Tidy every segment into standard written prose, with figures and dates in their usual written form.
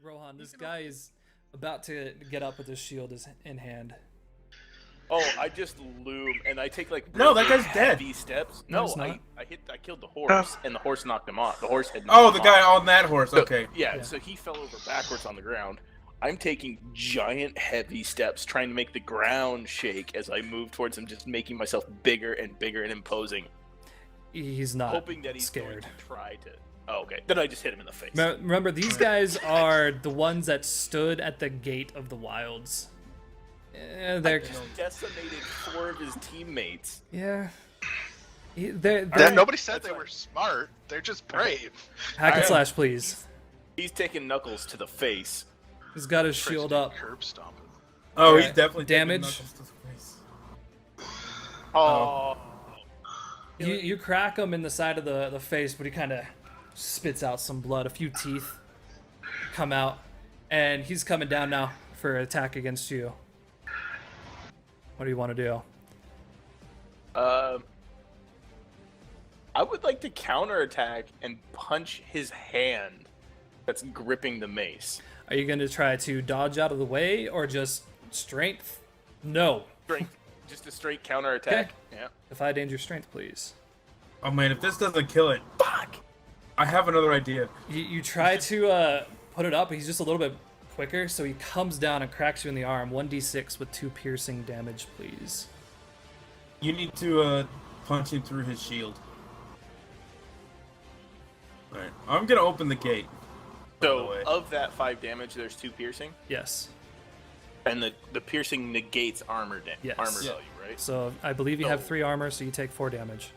Rohan, this guy is about to get up with his shield in hand. Oh, I just loom and I take like No, that guy's dead. heavy steps. No, No, he's not. I killed the horse and the horse knocked him off. The horse had Oh, knocked the him guy off. on that horse. So, Okay. yeah, so he fell over backwards on the ground. I'm taking giant heavy steps trying to make the ground shake as I move towards him, just making myself bigger and bigger and imposing. He's not Hoping that he's scared. going to try to... Oh, okay. Then I just hit him in the face. Remember, these guys are the ones that stood at the gate of the wilds. They're Decimated 4 of his teammates. yeah. They're Nobody said That's they fine. were smart. They're just brave. hack and Alright. slash, please. He's taking Knuckles to the face. He's got his shield up. Curb stomping. Oh, he's Alright. definitely taking Damage. knuckles to the face. Oh. You crack him in the side of the face, but he kind of spits out some blood. A few teeth come out, and he's coming down now for an attack against you. What do you want to do? I would like to counterattack and punch his hand that's gripping the mace. Are you going to try to dodge out of the way or just strength? No. Strength. Just a straight counterattack. Okay. Yeah. Defy danger strength, please. Oh man, if this doesn't kill it, Fuck! I have another idea. You try to put it up, but he's just a little bit quicker, so he comes down and cracks you in the arm. 1d6 with 2 piercing damage, please. You need to punch him through his shield. Alright, I'm gonna open the gate. by the So, way. of that 5 damage, there's 2 piercing. Yes. And the piercing negates armor, Yes. armor Yeah. value, right? So I believe you have Oh. 3 armor, so you take 4 damage.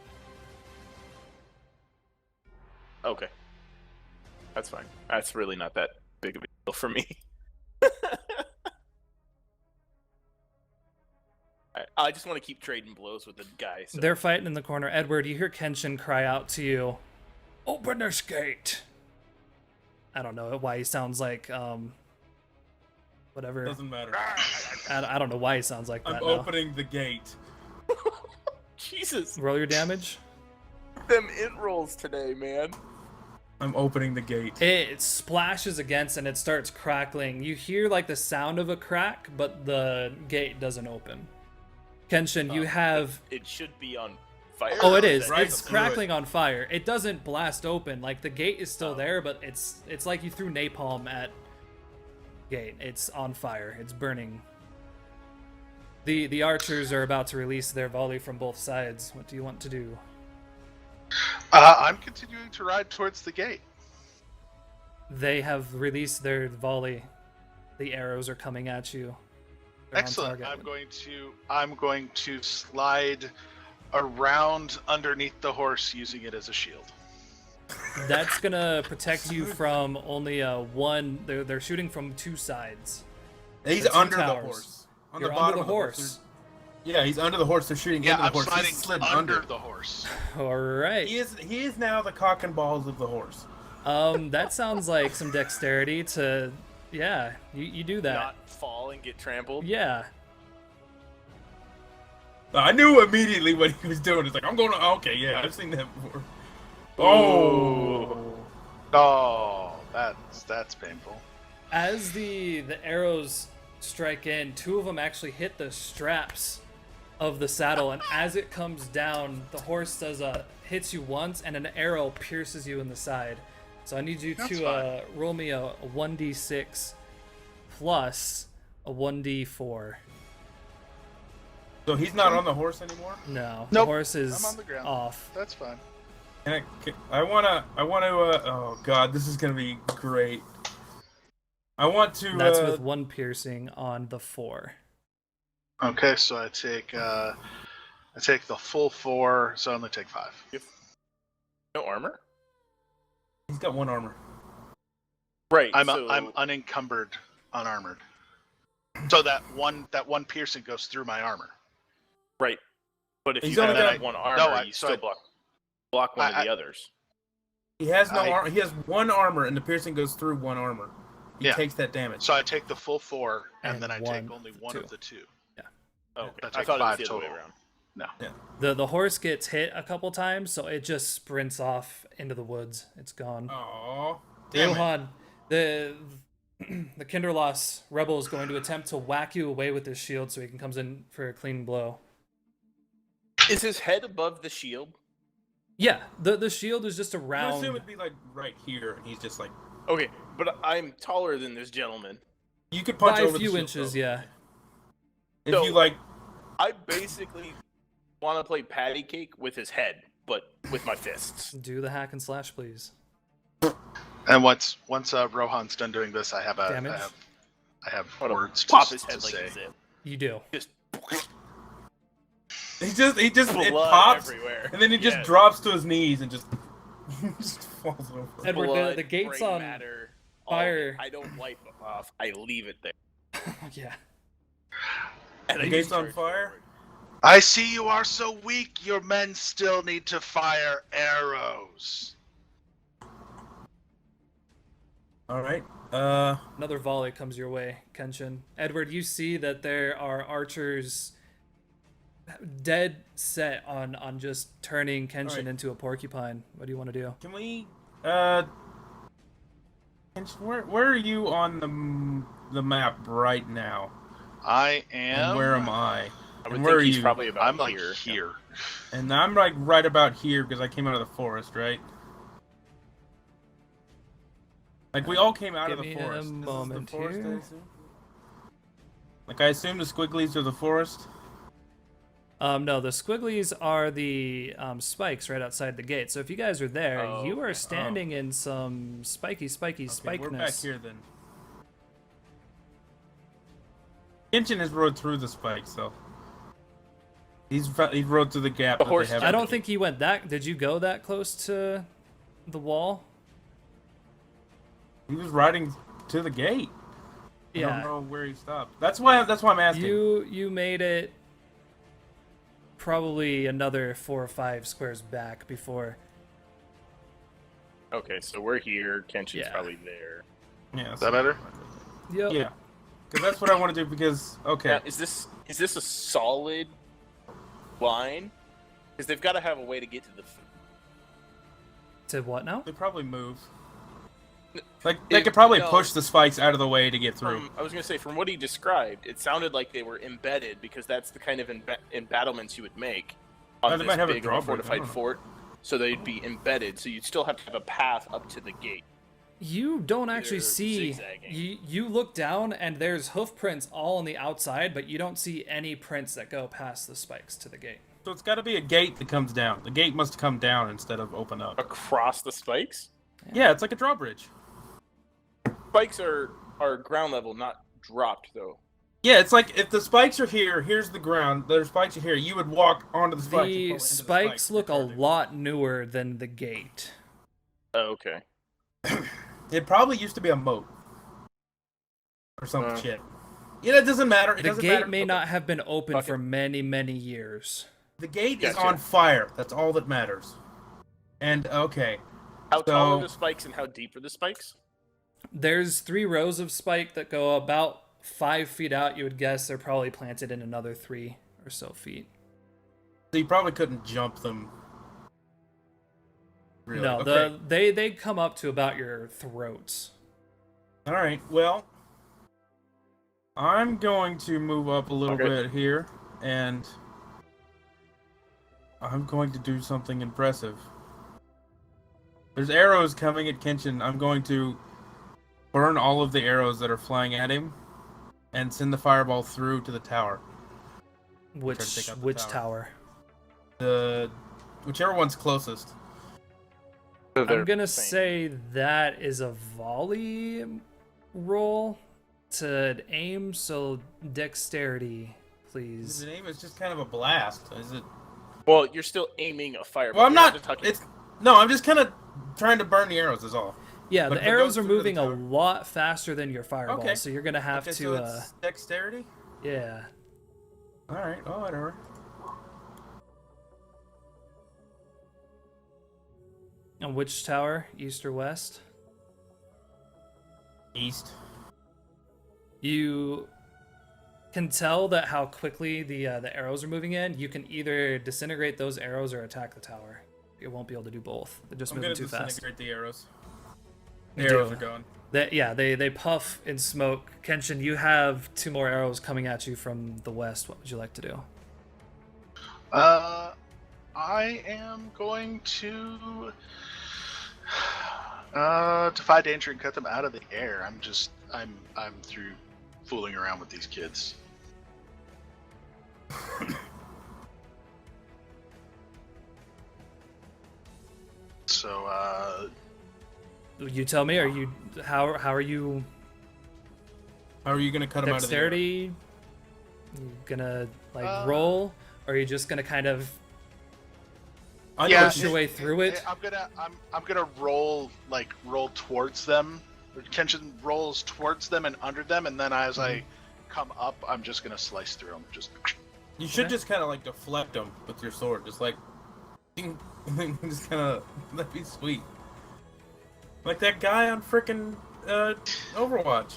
Okay. That's fine. That's really not that big of a deal for me. I just want to keep trading blows with the guy. So. They're fighting in the corner. Edward, you hear Kenshin cry out to you, "Open this gate!" I don't know why he sounds like, whatever. Doesn't matter. I don't know why he sounds like that. I'm now. opening the gate. Jesus. Roll your damage. Them int rolls today, man. I'm opening the gate. It splashes against and it starts crackling. You hear like the sound of a crack, but the gate doesn't open. Kenshin, you have... It should be on fire. Oh, it is. Right It's through it. crackling on fire. It doesn't blast open. Like, the gate is still there, but it's like you threw napalm at gate. It's on fire. It's burning. The archers are about to release their volley from both sides. What do you want to do? I'm continuing to ride towards the gate. They have released their volley. The arrows are coming at you. They're on Excellent. target. I'm going to slide around underneath the horse using it as a shield. That's gonna protect you from only one. They're shooting from 2 sides. He's The two under the towers. horse. On You're the under bottom the of horse. Yeah, he's under the horse. They're shooting Yeah, into the I'm horse. sliding He's slid under under. the horse. All right. He is now the cock and balls of the horse. That sounds like some dexterity to. Yeah, you do that. Not fall and get trampled. Yeah. I knew immediately what he was doing. It's like, I'm going to... Okay, yeah, I've seen that before. Oh! Oh, that's painful. As the arrows strike in, 2 of them actually hit the straps of the saddle, and as it comes down, the horse hits you once, and an arrow pierces you in the side. So I need you That's to fine. roll me a 1d6 plus a 1d4. So he's not on the horse anymore? No, Nope. the horse is I'm on the ground. off. That's fine. And I want to, oh god, this is going to be great. I want to, That's with 1 piercing on the 4. Okay, so I take the full 4, so I only take 5. No armor? he's got 1 armor. Right. I'm so, unencumbered, unarmored. So that one piercing goes through my armor. right. But if He's you only have got- that one armor, No, you still block one of I- the others. He has no I- armor. He has 1 armor, and the piercing goes through 1 armor. He Yeah. takes that damage. So I take the full 4, and And then I one take only of the 1 two. of the 2. Oh, okay. That's I like thought it was 5 the other way total. around. No. The horse gets hit a couple times, so it just sprints off into the woods. It's gone. Aww. Damn it. Johan, The Kinderloss rebel is going to attempt to whack you away with his shield so he can comes in for a clean blow. Is his head above the shield? Yeah, the shield is just I around. assume it'd be like right here, and he's just like. Okay, but I'm taller than this gentleman. You could punch by a over few the shield, inches, though. yeah. If So- you like, I basically want to play patty cake with his head, but with my fists. Do the hack and slash, please. And once Rohan's done doing this, I have Damage? I have I wanna words pop to, his head to like say. a zip. You do. Just it blood pops, everywhere. and then he just Yes. drops to his knees and just, just falls over. Edward, Blood, the gate's brain on matter, all of fire. it. I don't wipe it off. I leave it there. Yeah. And The I gate's just on charge fire? forward. I see you are so weak. Your men still need to fire arrows. All right. Another volley comes your way, Kenshin. Edward, you see that there are archers dead set on just turning Kenshin Alright. into a porcupine. What do you want to do? Can we? Where are you on the map right now? I am. And where am I? I would And where think are he's you? probably about I'm like here. here. And I'm like right about here because I came out of the forest, right? Like we all came out Give of the me a forest. This is moment the forest, here. I assume? Like I assume the squigglies are the forest. No, the squigglies are the spikes right outside the gate. So if you guys are there, Oh, you are okay. standing in some spiky Okay, spikeness. we're back here then. Kenshin has rode through the spikes, so he rode through the gap. The that horse- they have I in don't the think he went that. Did you go that close to the wall? He was riding to the gate. I don't Yeah. know where he stopped. That's why I'm asking. You made it probably another 4 or 5 squares back before. Okay, so we're here. Kenshin's Yeah. probably there. Yeah, Is that better? Yep. Yeah, because that's what I want to do. Because okay, Now, is this a solid line? Because they've got to have a way to get to the. To what now? they probably move. Like they If- could probably no. push the spikes out of the way to get through. I was gonna say, from what he described, it sounded like they were embedded because that's the kind of embattlements you would make on They this might have a big drawbridge, I fortified don't know. fort. So they'd be embedded. So you'd still have to have a path up to the gate. You don't actually They're see. zigzagging. You look down and there's hoof prints all on the outside, but you don't see any prints that go past the spikes to the gate. So it's got to be a gate that comes down. The gate must come down instead of open up. Across the spikes. Yeah, it's like a drawbridge. Spikes are ground level, not dropped though. Yeah, it's like if the spikes are here, here's the ground. The spikes are here. You would walk onto the spikes. and fall The into spikes look a It's hard lot newer than the gate. Oh, okay. to- It probably used to be a moat or some Uh, shit. Yeah, it doesn't matter. It The doesn't gate matter. may Okay. not have been open Fuck it. for many, many years. The gate is Gotcha. on fire. That's all that matters. And okay, How tall are So- the spikes and how deep are the spikes? There's 3 rows of spike that go about 5 feet out. You would guess they're probably planted in another 3 or so feet. so you probably couldn't jump them. Really. No, Okay. they come up to about your throats. All right. Well, I'm going to move up a little Okay. bit here, and I'm going to do something impressive. There's arrows coming at Kenshin. I'm going to burn all of the arrows that are flying at him, and send the fireball through to the tower. Which take out the which tower. tower? Whichever one's closest. So they're I'm gonna same. say that is a volley roll to aim. So dexterity, please. The name is just kind of a blast. Is it? Well, you're still aiming a fireball. Well, I'm You're not. just talking- It's no. I'm just kind of trying to burn the arrows. Is all. Yeah, But the if it arrows goes are through to the moving a tower- lot faster than your fireball, Okay. so you're gonna have Okay, to. so it's dexterity. Yeah. All right. Oh, whatever. And which tower, east or west? East. You can tell that how quickly the arrows are moving in. You can either disintegrate those arrows or attack the tower. You won't be able to do both. They're just I'm moving gonna too fast. disintegrate the arrows. The Do arrows it. are gone. They puff in smoke. Kenshin, you have 2 more arrows coming at you from the west. What would you like to do? I am going to defy danger and cut them out of the air. I'm through fooling around with these kids. So You tell me. Are you how are you? How are you gonna cut him out of the air? Dexterity? You gonna roll, or are you just gonna kind of push your way through it? I'm gonna roll towards them. Kenshin rolls towards them and under them, and then as I come up, I'm just gonna slice through them. Just. You should just kind of like deflect them with your sword, just like, ding, just kind of. That'd be sweet. Like that guy on frickin' Overwatch.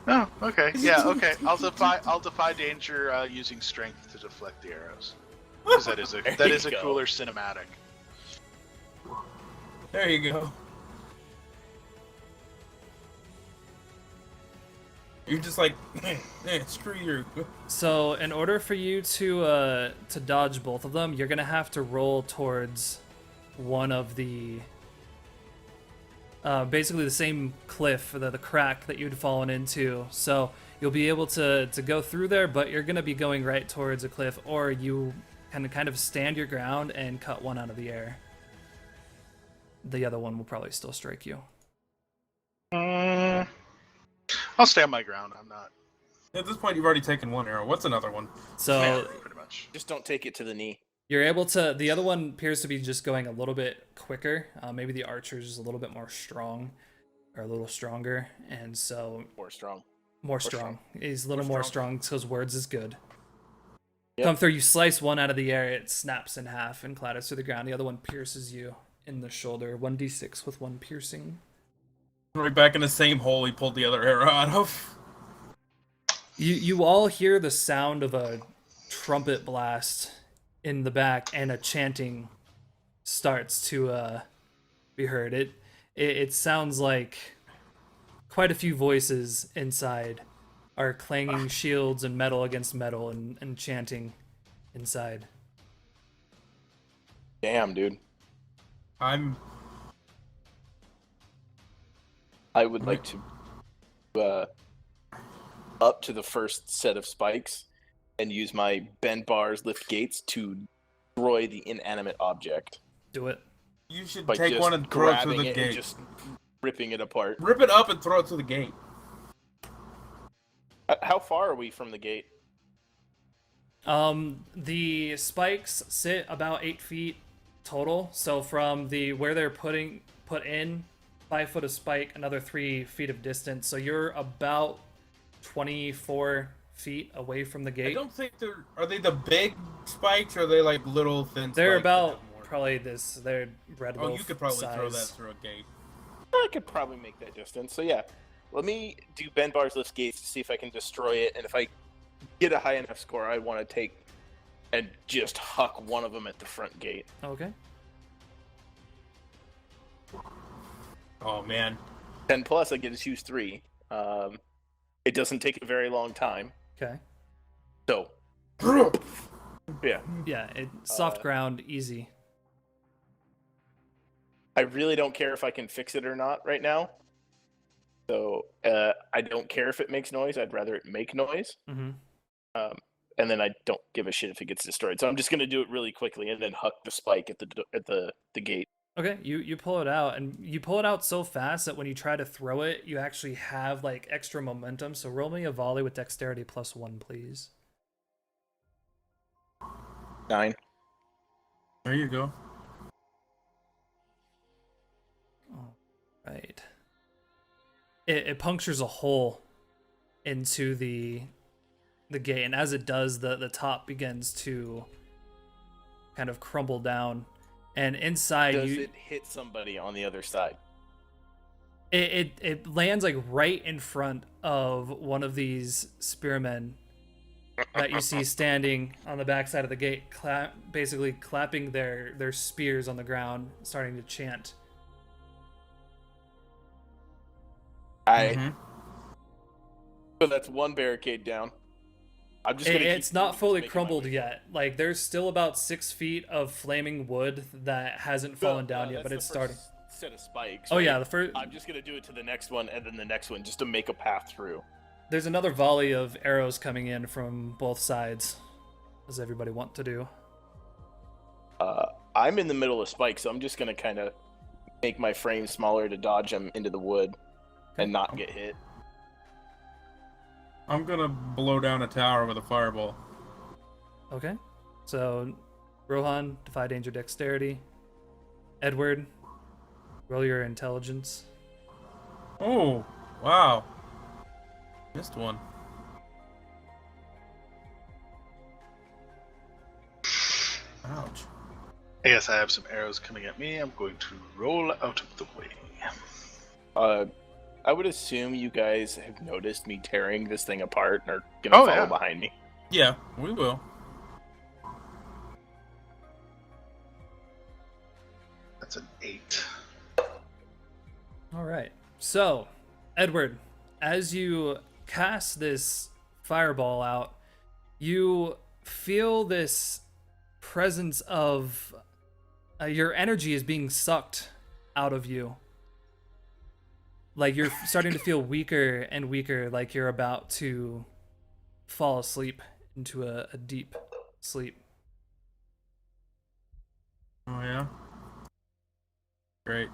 Oh, okay. Yeah, okay. I'll defy danger using strength to deflect the arrows. Because that is a cooler cinematic. There you go. You're just like, screw you. So in order for you to dodge both of them, you're gonna have to roll towards one of the basically the same cliff, the crack that you'd fallen into. So you'll be able to go through there, but you're gonna be going right towards a cliff, or you can kind of stand your ground and cut one out of the air. The other one will probably still strike you. I'll stand my ground. I'm not. At this point, you've already taken one arrow. What's another one? So Pretty much. Just don't take it to the knee. you're able to. The other one appears to be just going a little bit quicker. Maybe the archer's is a little bit more strong, or a little stronger, and so More strong. more strong. He's a little more strong because words is good. Yep. Come through. You slice one out of the air. It snaps in half and clatters to the ground. The other one pierces you in the shoulder. 1d6 with 1 piercing. Right back in the same hole he pulled the other arrow out of. You all hear the sound of a trumpet blast in the back, and a chanting starts to be heard. It sounds like quite a few voices inside are clanging shields and metal against metal and chanting inside. Damn, dude. I would like to up to the first set of spikes and use my bend bars, lift gates to destroy the inanimate object. Do it. You should By take just one and throw it through grabbing the it gate. and just ripping it apart. Rip it up and throw it through the gate. How far are we from the gate? The spikes sit about 8 feet total. So from the where they're put in 5 foot of spike, another 3 feet of distance. So you're about 24 feet away from the I gate. don't think they're. Are they the big spikes or are they like little thin They're spikes? that about have more? probably this. They're red wolf Oh, you could probably size. throw that through a gate. I could probably make that distance. So yeah, let me do bend bars, lift gates to see if I can destroy it. And if I get a high enough score, I want to take and just huck one of them at the front gate. Okay. Oh man. 10 plus, I get to choose 3. It doesn't take a very long time. Okay. So, yeah. Yeah, soft ground, easy. I really don't care if I can fix it or not right now. So, I don't care if it makes noise. I'd rather it make noise. Mm-hmm. And then I don't give a shit if it gets destroyed. So I'm just going to do it really quickly and then huck the spike at the gate. Okay, you pull it out, and you pull it out so fast that when you try to throw it, you actually have like extra momentum. So roll me a volley with dexterity +1, please. 9. There you go. All right. It punctures a hole into the gate, and as it does, the top begins to kind of crumble down. And inside, Does it hit somebody on the other side? it lands like right in front of one of these spearmen that you see standing on the backside of the gate, basically clapping their spears on the ground, starting to chant. I. Mhm. So that's one barricade down. I'm just gonna. It's keep not moving, fully just making my crumbled way. yet. Like there's still about 6 feet of flaming wood that hasn't fallen down yet, That's but the it's first starting. set of spikes. Oh right? yeah, the first. I'm just gonna do it to the next one and then the next one just to make a path through. There's another volley of arrows coming in from both sides, as everybody want to do. I'm in the middle of spikes, so I'm just gonna kind of make my frame smaller to dodge them into the wood and not get hit. I'm gonna blow down a tower with a fireball. Okay. So, Rohan, defy danger dexterity. Edward, roll your intelligence. Oh, wow. Missed one. Ouch. I guess I have some arrows coming at me. I'm going to roll out of the way. I would assume you guys have noticed me tearing this thing apart and are gonna follow yeah. behind me. Yeah, we will. That's an 8. All right. So, Edward, as you cast this fireball out, you feel this presence of your energy is being sucked out of you. Like you're starting to feel weaker and weaker, like you're about to fall asleep into a deep sleep. Oh, yeah? Great.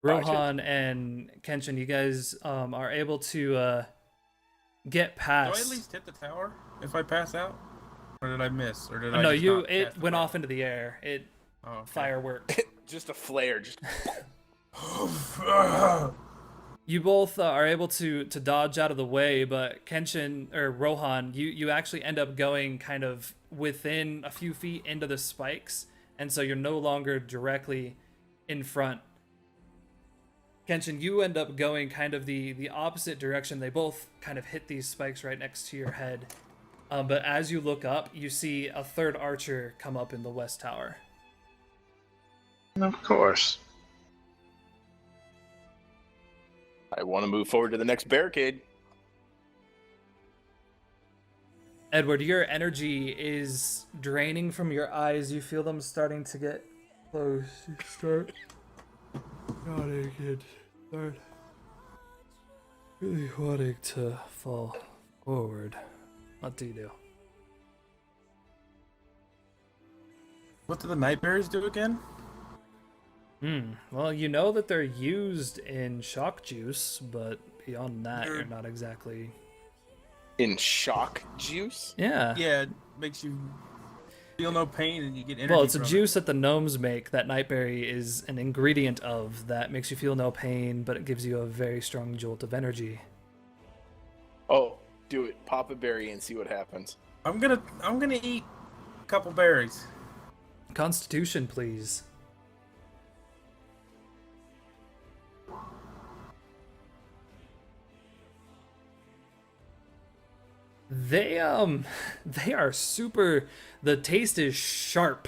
Rohan and Kenshin, you guys are able to get Do past. I at least hit the tower if I pass out? Or did I miss? Or did I No, just you. not It cast the went fire- off into the air. It Oh, okay. fireworked. Just a flare, just You both are able to dodge out of the way, but Kenshin or Rohan, you actually end up going kind of within a few feet into the spikes, and so you're no longer directly in front. Kenshin, you end up going kind of the opposite direction. They both kind of hit these spikes right next to your head. But as you look up, you see a third archer come up in the west tower. Of course. I want to move forward to the next barricade. Edward, your energy is draining from your eyes. You feel them starting to get close. You start nodding and start really wanting to fall forward. What do you do? What do the night bears do again? Well, you know that they're used in shock juice, but beyond that, you're not exactly... In shock juice? Yeah. Yeah, it makes you feel no pain and you get energy. Well, it's a from juice that the gnomes make that Nightberry is an ingredient of that makes you feel no pain, but it gives you a very strong jolt of energy. Oh, do it. Pop a berry and see what happens. I'm gonna eat a couple berries. Constitution, please. They are super, the taste is sharp.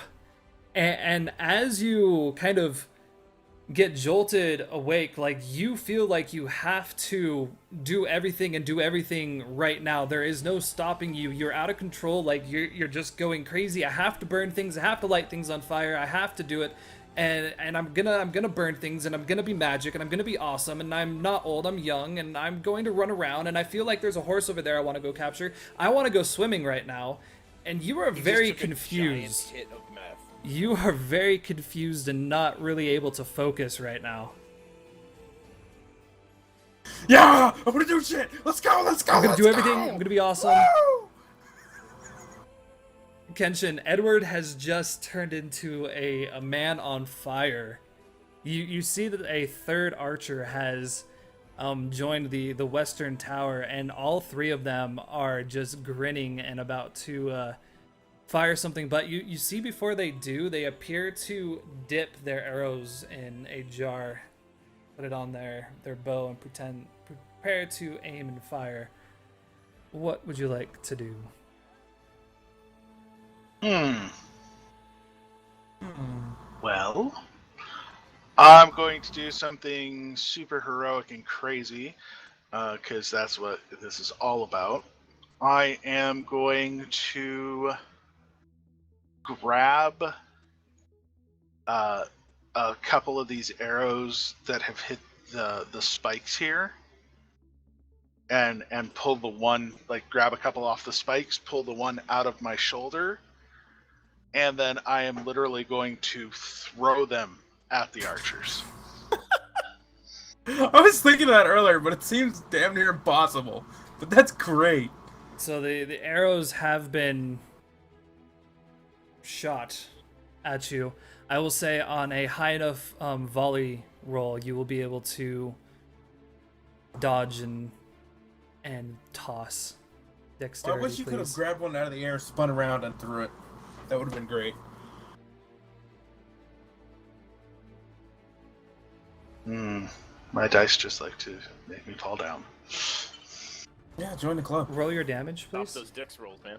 And as you kind of get jolted awake, like you feel like you have to do everything and do everything right now. There is no stopping you. You're out of control. Like you're just going crazy. I have to burn things. I have to light things on fire. I have to do it. And I'm gonna burn things, and I'm gonna be magic, and I'm gonna be awesome, and I'm not old, I'm young, and I'm going to run around, and I feel like there's a horse over there I want to go capture. I want to go swimming right now, and you are very Just took a confused. giant hit of meth. You are very confused and not really able to focus right now. Yeah, I'm gonna do shit. Let's go. Let's go. I'm gonna let's do everything. go. I'm gonna be awesome. Woo! Kenshin, Edward has just turned into a man on fire. You see that a third archer has joined the western tower, and all three of them are just grinning and about to fire something. But you see before they do, they appear to dip their arrows in a jar, put it on their bow, and prepare to aim and fire. What would you like to do? Well, I'm going to do something super heroic and crazy, because that's what this is all about. I am going to grab a couple of these arrows that have hit the spikes here, and pull the one, like grab a couple off the spikes, pull the one out of my shoulder, and then I am literally going to throw them at the archers. I was thinking of that earlier, but it seems damn near impossible. But that's great. So the arrows have been shot at you. I will say on a high enough volley roll, you will be able to dodge and toss. Well, Dexterity, I wish you could have please. grabbed one out of the air, spun around, and threw it. That would have been great. My dice just like to make me fall down. Yeah, join the club. Roll your damage, Stop please. those dex rolls, man.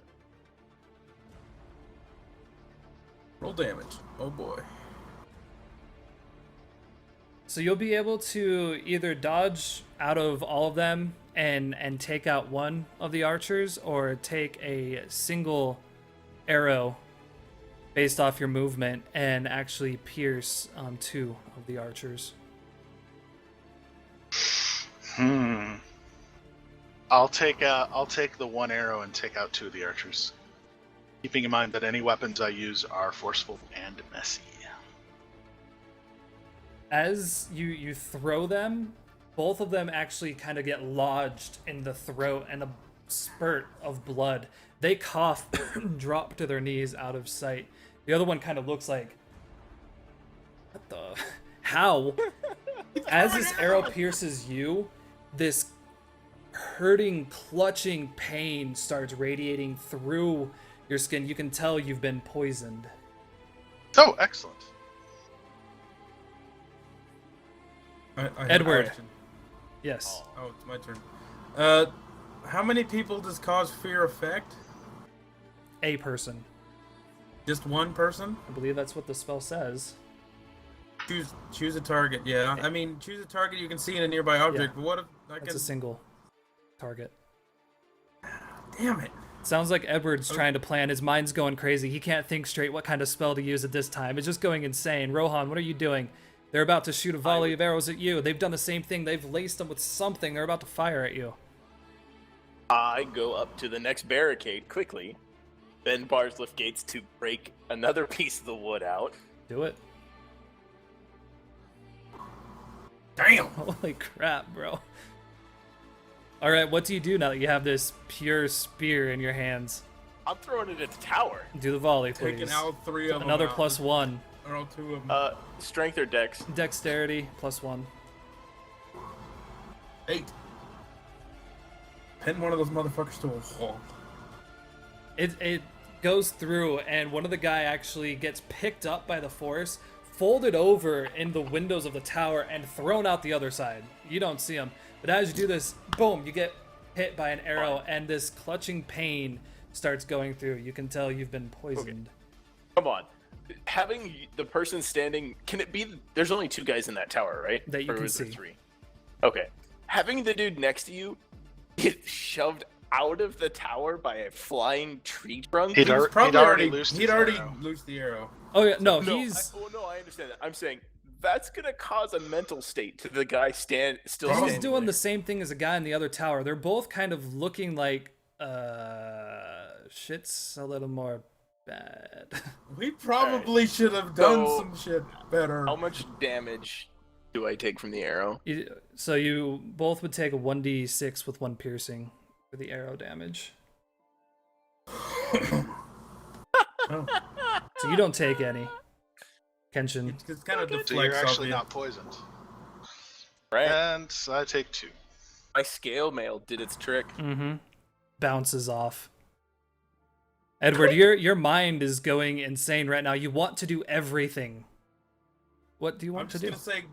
Roll damage. Oh boy. So you'll be able to either dodge out of all of them and take out one of the archers, or take a single arrow based off your movement and actually pierce two of the archers. I'll take the one arrow and take out two of the archers, keeping in mind that any weapons I use are forceful and messy. As you throw them, both of them actually kind of get lodged in the throat, and a spurt of blood. They cough, drop to their knees out of sight. The other one kind of looks like, what the? How? As this arrow pierces you, this hurting, clutching pain starts radiating through your skin. You can tell you've been poisoned. Oh, excellent. I have Edward. a question. Yes. Oh, it's my turn. How many people does cause fear affect? A person. Just one person? I believe that's what the spell says. Choose a target. Yeah, I mean, choose a target you can see in a nearby object. Yeah. But what if I It's can? a single target. Damn it! Sounds like Edward's trying to plan. His mind's going crazy. He can't think straight what kind of spell to use at this time. It's just going insane. Rohan, what are you doing? They're about to shoot a volley of arrows at you. They've done the same thing. They've laced them with something. They're about to fire at you. I go up to the next barricade quickly, bend bars, lift gates to break another piece of the wood out. Do it. Damn! Holy crap, bro. All right, what do you do now that you have this pure spear in your hands? I'm throwing it at the tower. Do the volley, Taking please. out three of them. Another out. +1. Or all two of them. Strength or dex? Dexterity, +1. 8. Pin one of those motherfuckers to a wall. It goes through, and one of the guy actually gets picked up by the force, folded over in the windows of the tower, and thrown out the other side. You don't see him. But as you do this, boom, you get hit by an arrow, and this clutching pain starts going through. You can tell you've been poisoned. Come on. Having the person standing, can it be? There's only two guys in that tower, right? That you Or can was there see. 3? Okay. Having the dude next to you get shoved out of the tower by a flying tree trunk. He'd already loosed his arrow. loosed the arrow. Oh yeah, no, No, he's I understand that. I'm saying that's gonna cause a mental state to the guy still he's standing doing there. the same thing as a guy in the other tower. They're both kind of looking like shit's a little more bad. We probably should have done So- some shit better. How much damage do I take from the arrow? So you both would take a 1d6 with 1 piercing for the arrow damage. Oh, So you don't take any. Kenshin. it's kind of So deflects you're off actually you. not poisoned. Right? And I take 2. My scale mail did its trick. Mm-hmm. Bounces off. Edward, your mind is going insane right now. You want to do everything. What do you I'm want to just do? gonna say,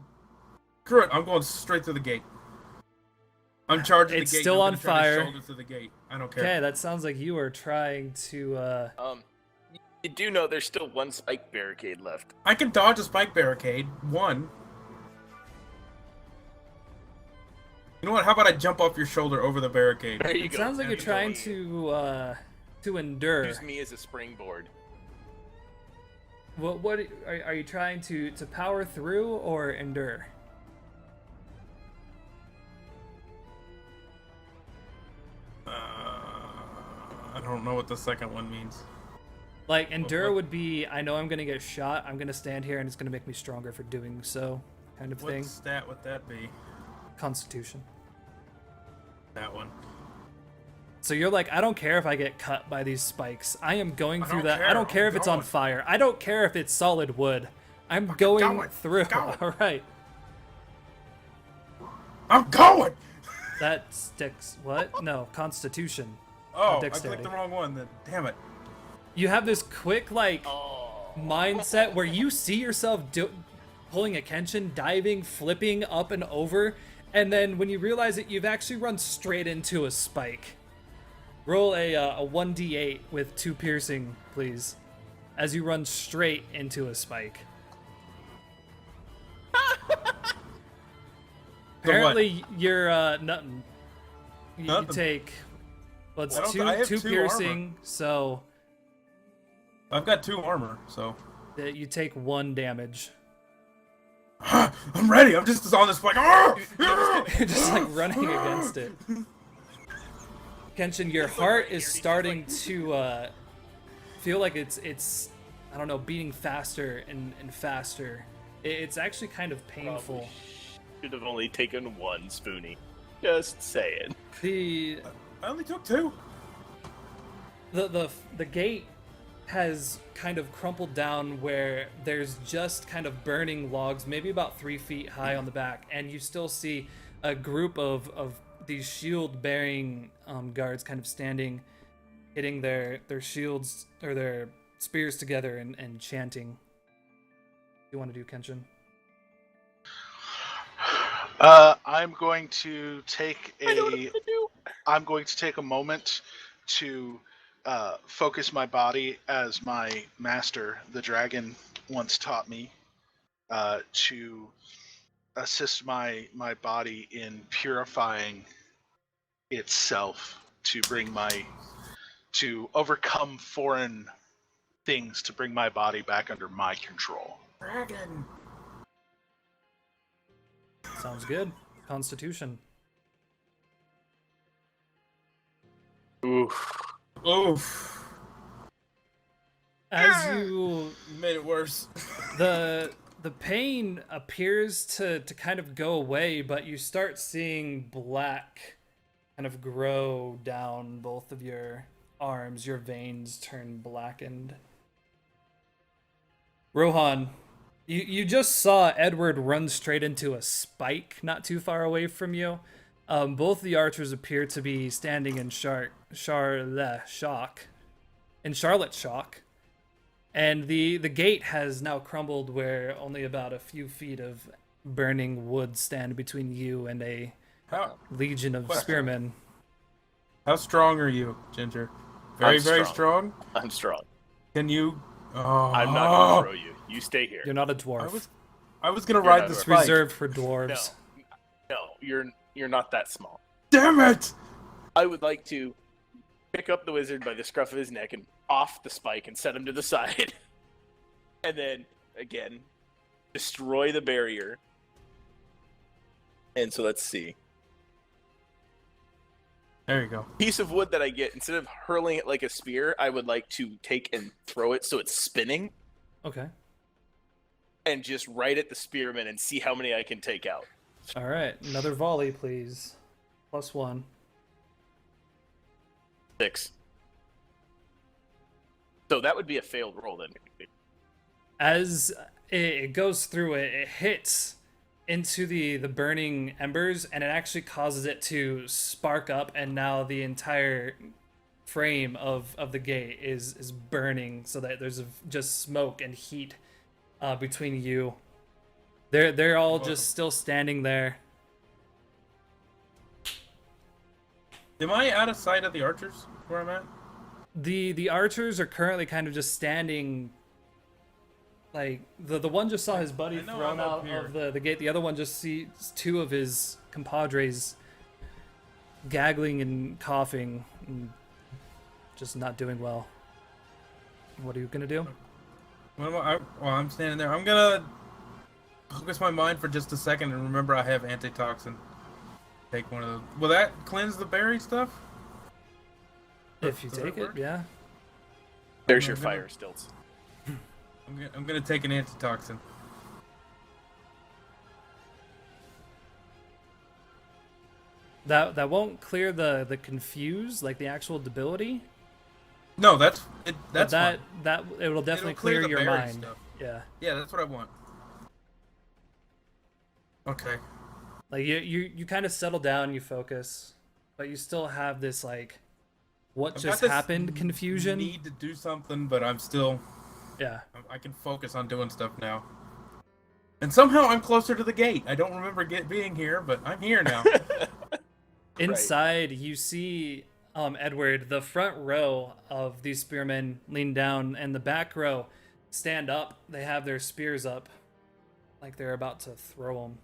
screw it. I'm going straight through the gate. I'm charging It's the gate. still and I'm on gonna turn my fire. shoulder through the gate. I don't care. Okay, that sounds like you are trying to You do know there's still one spike barricade left. I can dodge a spike barricade. One. You know what? How about I jump off your shoulder over the barricade? There you It go. sounds like you're trying Enjoy. to endure. Use me as a springboard. What are you trying to power through or endure? I don't know what the second one means. Like endure what- would be, I know I'm gonna get shot. I'm gonna stand here and it's gonna make me stronger for doing so, kind of What thing. stat would that be? Constitution. That one. So you're like, I don't care if I get cut by these spikes. I am going through don't that. I care. don't care I'm if it's on going. fire. I don't care if it's solid wood. I'm going going. through. Going. All right. I'm going! That sticks. What? No, Constitution. Oh, I Dexterity. clicked the wrong one then. Damn it. You have this quick like Oh. mindset where you see yourself pulling a Kenshin, diving, flipping up and over, and then when you realize it, you've actually run straight into a spike. Roll a 1d8 with 2 piercing, please, as you run straight into a spike. Apparently, you're nothing. You Nothing. take, well, it's I don't- two I have two two piercing, so I've got 2 armor, so. you take 1 damage. I'm ready. I'm just on this like. You're just like running against it. Kenshin, your heart is starting to feel like it's I don't know, beating faster and faster. It's actually kind of painful. Should have only taken 1 spoonie. Just saying. The I only took 2. the gate has kind of crumpled down where there's just kind of burning logs, maybe about 3 feet high on the back, and you still see a group of these shield-bearing guards kind of standing, hitting their shields or their spears together and chanting. What do you want to do, Kenshin? I'm going to take I'm going to take a moment to focus my body as my master, the dragon, once taught me, to assist my body in purifying itself to overcome foreign things to bring my body back under my control. Dragon. Sounds good. Constitution. Oof. Oof. As you You made it worse. the pain appears to kind of go away, but you start seeing black kind of grow down both of your arms. Your veins turn blackened. Rohan, you just saw Edward run straight into a spike not too far away from you. Both the archers appear to be standing in Charlotte shock. And the gate has now crumbled where only about a few feet of burning wood stand between you and a How legion of What? spearmen. how strong are you, Ginger? Very, I'm very strong. strong. I'm strong. Can you? Oh. I'm not gonna throw you. You stay here. You're not a dwarf. I was gonna You're ride not the a- It's spike. reserved for No, dwarves. no, you're not that small. Damn it! I would like to pick up the wizard by the scruff of his neck and off the spike and set him to the side, and then again destroy the barrier. And so let's see. There you go. Piece of wood that I get, instead of hurling it like a spear, I would like to take and throw it so it's spinning, Okay. and just right at the spearman and see how many I can take out. All right. Another volley, please. +1. 6. So that would be a failed roll then. As it goes through it hits into the burning embers, and it actually causes it to spark up, and now the entire frame of the gate is burning, so that there's just smoke and heat between you. They're all just still standing there. Am I out of sight of the archers where I'm at? The archers are currently kind of just standing. Like the one just saw his buddy I know thrown I'm up out here. of the gate. The other one just sees 2 of his compadres gaggling and coughing and just not doing well. What are you gonna do? While I'm standing there, I'm gonna focus my mind for just a second and remember I have antitoxin. Take one of those. Will that cleanse the berry stuff? If you Does that take it, work? yeah. There's I'm your gonna- fire stilts. I'm gonna take an antitoxin. That won't clear the confuse, like the actual debility. No, that's But that's that fine. that it will definitely It'll clear clear the your berry mind. stuff. Yeah. Yeah, that's what I want. Okay. Like you kind of settle down, you focus, but you still have this like what I've just got this happened confusion. Need to do something, but I'm still. Yeah. I can focus on doing stuff now. And somehow I'm closer to the gate. I don't remember being here, but I'm here now. Inside, you see Edward, the front row of these spearmen lean down, and the back row stand up. They have their spears up, like they're about to throw them.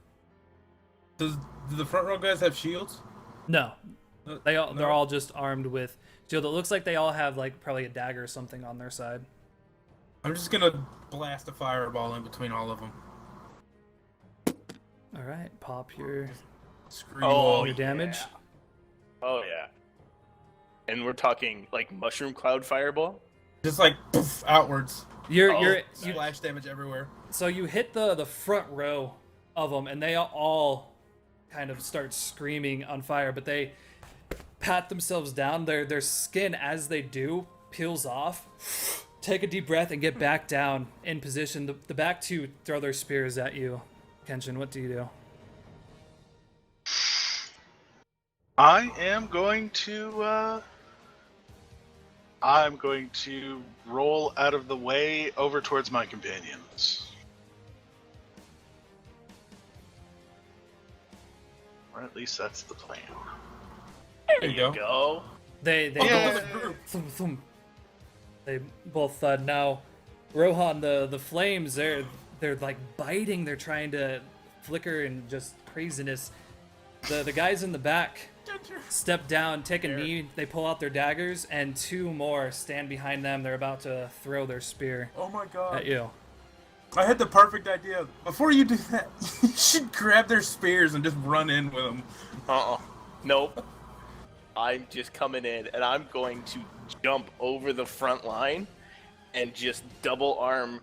Do the front row guys have shields? No, they're No? all just armed with shield. It looks like they all have like probably a dagger or something on their side. I'm just gonna blast a fireball in between all of them. All right, pop your Screw Oh, your damage. yeah. Oh yeah. And we're talking like mushroom cloud fireball. Just like poof, outwards. You Splash damage everywhere. so you hit the front row of them, and they all kind of start screaming on fire, but they pat themselves down. Their skin, as they do, peels off. Take a deep breath and get back down in position. The back two throw their spears at you. Kenshin, what do you do? I am going to roll out of the way over towards my companions. Or at least that's the plan. There you go. They Yeah. thump, thump. They both thud. Now, Rohan, the flames, they're like biting. They're trying to flicker and just craziness. The guys in the back step down, take a knee. They pull out their daggers, and two more stand behind them. They're about to throw their spear Oh my god. at you. I had the perfect idea. Before you do that, you should grab their spears and just run in with them. Nope. I'm just coming in, and I'm going to jump over the front line and just double arm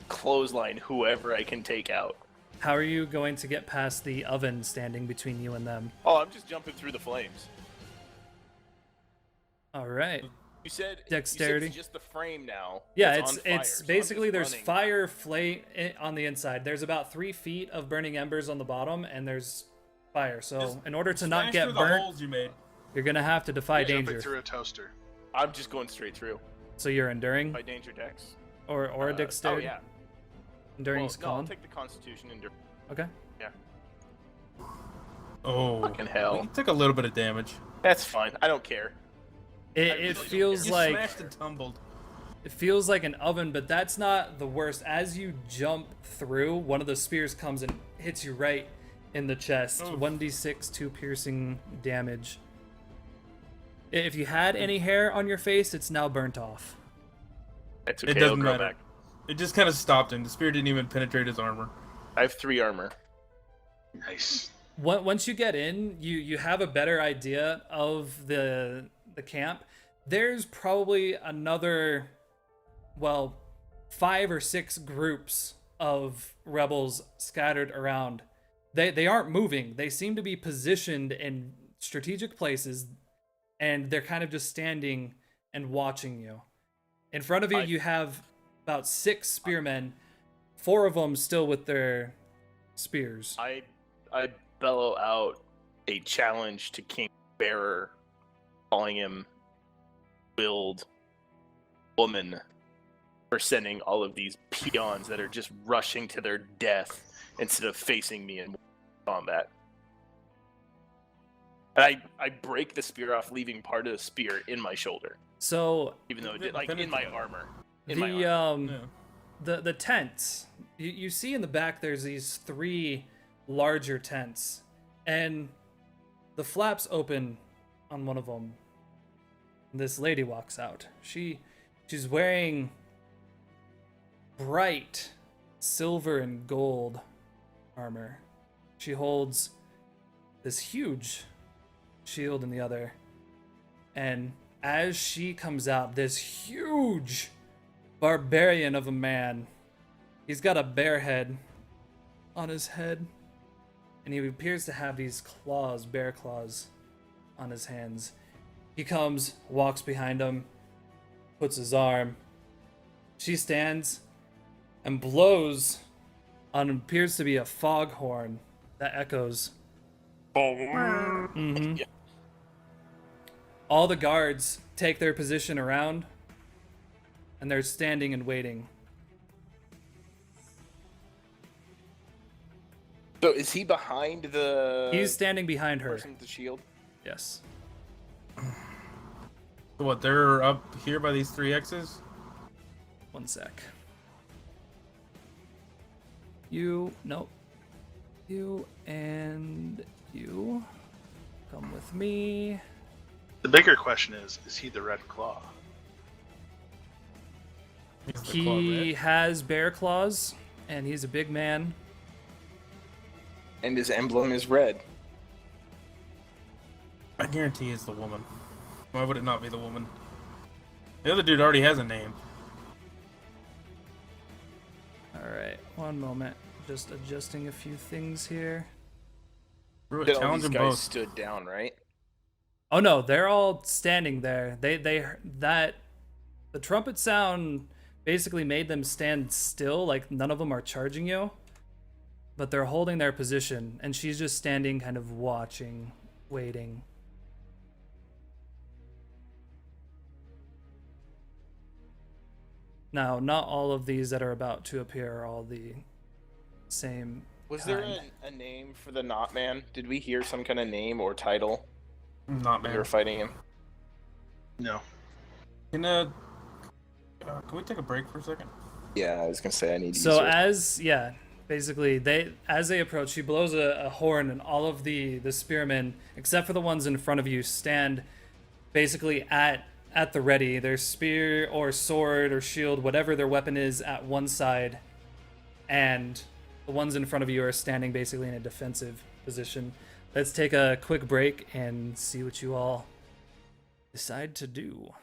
clothesline whoever I can take out. How are you going to get past the oven standing between you and them? Oh, I'm just jumping through the flames. All right. You said Dexterity. it's just the frame now. Yeah, that's on fire, it's so I'm basically just there's running. fire flame on the inside. There's about 3 feet of burning embers on the bottom, and there's fire. So Just in order to Smash not get through the burnt, holes you made. you're gonna have to defy Jumping danger. through a toaster. I'm just going straight through. So you're enduring By danger dex. or a Oh dexterity. yeah. Enduring's Well, no, I'll con. take the Constitution and Okay. yeah. Oh. Fucking hell. You took a little bit of damage. That's fine. I don't care. It really feels You like smashed and tumbled. it feels like an oven, but that's not the worst. As you jump through, one of the spears comes and hits you right in the chest. Oof. 1d6, 2 piercing damage. If you had any hair on your face, it's now burnt off. That's It okay. doesn't I'll grow matter. back. It just kind of stopped him. The spear didn't even penetrate his armor. I have 3 armor. Nice. Once you get in, you have a better idea of the camp. There's probably another, 5 or 6 groups of rebels scattered around. They aren't moving. They seem to be positioned in strategic places, and they're kind of just standing and watching you. In front of you, you have about 6 spearmen, 4 of them still with their spears. I bellow out a challenge to King Bearer, calling him willed woman for sending all of these peons that are just rushing to their death instead of facing me in combat. And I break the spear off, leaving part of the spear in my shoulder, So even though it did, like in my armor. In my the armor. Yeah. the tents you see in the back, there's these 3 larger tents, and the flaps open on one of them. This lady walks out. She's wearing bright silver and gold armor. She holds this huge shield in the other. And as she comes out, this huge barbarian of a man, he's got a bear head on his head. And he appears to have these claws, bear claws, on his hands. He comes, walks behind him, puts his arm. She stands and blows on what appears to be a foghorn that echoes. Mm-hmm. Yeah. All the guards take their position around, and they're standing and waiting. So is he behind the He's standing behind her. person with the shield? Yes. So what, they're up here by these 3 X's? One sec. You, nope. You and you. Come with me. The bigger question is he the Red Claw? Is the claw He red? has bear claws, and he's a big man. And his emblem is red. I guarantee it's the woman. Why would it not be the woman? The other dude already has a name. Alright, one moment. Just adjusting a few things here. Screw it, Then all challenge these them guys both. stood down, right? Oh no, they're all standing there. The trumpet sound basically made them stand still, like none of them are charging you. But they're holding their position, and she's just standing kind of watching, waiting. Now, not all of these that are about to appear are all the same. Was there kind. a name for the Knot Man? Did we hear some kind of name or title Not when man. we were fighting him? No. Can we take a break for a second? Yeah, I was gonna say I need to So use basically as they approach, she blows a horn, and all of the spearmen, except for the ones in front of you, stand basically at the ready. Their spear or sword or shield, whatever their weapon is, at one side, and the ones in front of you are standing basically in a defensive position. Let's take a quick break and see what you all decide to do.